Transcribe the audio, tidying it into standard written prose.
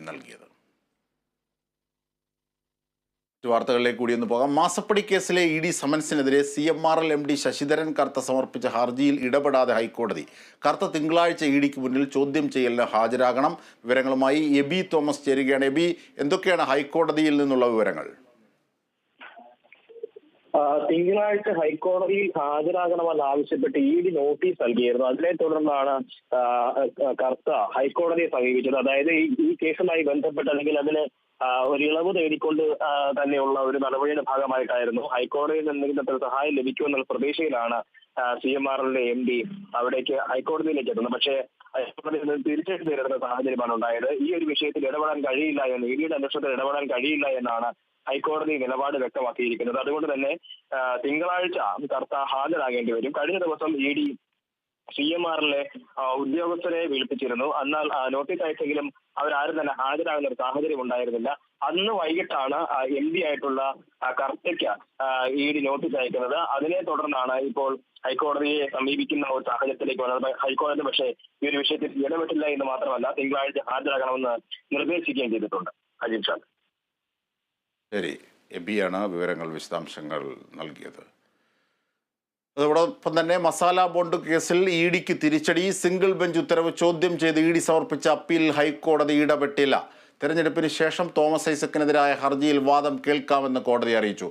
നൽകിയത്. വാർത്തകളിലേക്ക് കൂടി ഒന്ന് പോകാം. മാസപ്പടി കേസിലെ ഇ.ഡി. സമൻസിനെതിരെ CMRL MD ശശിധരൻ കർത്ത സമർപ്പിച്ച ഹർജിയിൽ ഇടപെടാതെ ഹൈക്കോടതി. കർത്ത തിങ്കളാഴ്ച ഇ.ഡിക്ക് മുന്നിൽ ചോദ്യം ചെയ്യലിന് ഹാജരാകണം. വിവരങ്ങളുമായി എബി തോമസ് ചേരുകയാണ്. എബി, എന്തൊക്കെയാണ് ഹൈക്കോടതിയിൽ നിന്നുള്ള വിവരങ്ങൾ? തിങ്കളാഴ്ച ഹൈക്കോടതിയിൽ ഹാജരാകണമെന്ന് ആവശ്യപ്പെട്ട് ഇ.ഡി നോട്ടീസ് നൽകിയിരുന്നു. അതിനെ തുടർന്നാണ് കർത്ത ഹൈക്കോടതിയെ സമീപിച്ചത്. അതായത് ഈ കേസുമായി ബന്ധപ്പെട്ട് അല്ലെങ്കിൽ അതിന് ഒരു ഇളവ് തേടിക്കൊണ്ട് തന്നെയുള്ള ഒരു നടപടിയുടെ ഭാഗമായിട്ടായിരുന്നു ഹൈക്കോടതിയിൽ എന്തെങ്കിലും സഹായം ലഭിക്കുമെന്നുള്ള പ്രതീക്ഷയിലാണ് CMRL MD അവിടേക്ക് ഹൈക്കോടതിയിലേക്ക് എത്തുന്നത്. പക്ഷേ ഹൈക്കോടതിയിൽ നിന്ന് തിരിച്ചടി നേരിടുന്ന സാഹചര്യമാണ് ഉണ്ടായത്. ഈ ഒരു വിഷയത്തിൽ ഇടപെടാൻ കഴിയില്ല എന്ന്, ഇ.ഡിയുടെ അന്വേഷണത്തിൽ ഇടപെടാൻ കഴിയില്ല എന്നാണ് ഹൈക്കോടതി നിലപാട് വ്യക്തമാക്കിയിരിക്കുന്നത്. അതുകൊണ്ട് തന്നെ തിങ്കളാഴ്ച കർത്ത ഹാജരാകേണ്ടി വരും. കഴിഞ്ഞ ദിവസം ഇ.ഡി CMRL ഉദ്യോഗസ്ഥരെ വിളിപ്പിച്ചിരുന്നു. എന്നാൽ നോട്ടീസ് അയച്ചെങ്കിലും അവരാരും തന്നെ ഹാജരാകുന്ന ഒരു സാഹചര്യം ഉണ്ടായിരുന്നില്ല. അന്ന് വൈകിട്ടാണ് MD ആയിട്ടുള്ള കർത്തയ്ക്ക് ഇ.ഡി നോട്ടീസ് അയക്കുന്നത്. അതിനെ തുടർന്നാണ് ഇപ്പോൾ ഹൈക്കോടതിയെ സമീപിക്കുന്ന ഒരു സാഹചര്യത്തിലേക്ക് വന്നത്. ഹൈക്കോടതി പക്ഷേ ഈ ഒരു വിഷയത്തിൽ ഇടപെട്ടില്ല എന്ന് മാത്രമല്ല, തിങ്കളാഴ്ച ഹാജരാകണമെന്ന് നിർദ്ദേശിക്കുകയും ചെയ്തിട്ടുണ്ട്. അജിത് ഷാ. ശരി, എബിയാണ് വിവരങ്ങൾ, വിശദാംശങ്ങൾ നൽകിയത്. അതോടൊപ്പം തന്നെ മസാല ബോണ്ട് കേസിൽ ഇ.ഡിക്ക് തിരിച്ചടി. സിംഗിൾ ബെഞ്ച് ഉത്തരവ് ചോദ്യം ചെയ്ത് ഇ.ഡി സമർപ്പിച്ച അപ്പീൽ ഹൈക്കോടതി ഇടപെട്ടില്ല. തെരഞ്ഞെടുപ്പിന് ശേഷം തോമസ് ഐസക്കിനെതിരായ ഹർജിയിൽ വാദം കേൾക്കാമെന്ന് കോടതി അറിയിച്ചു.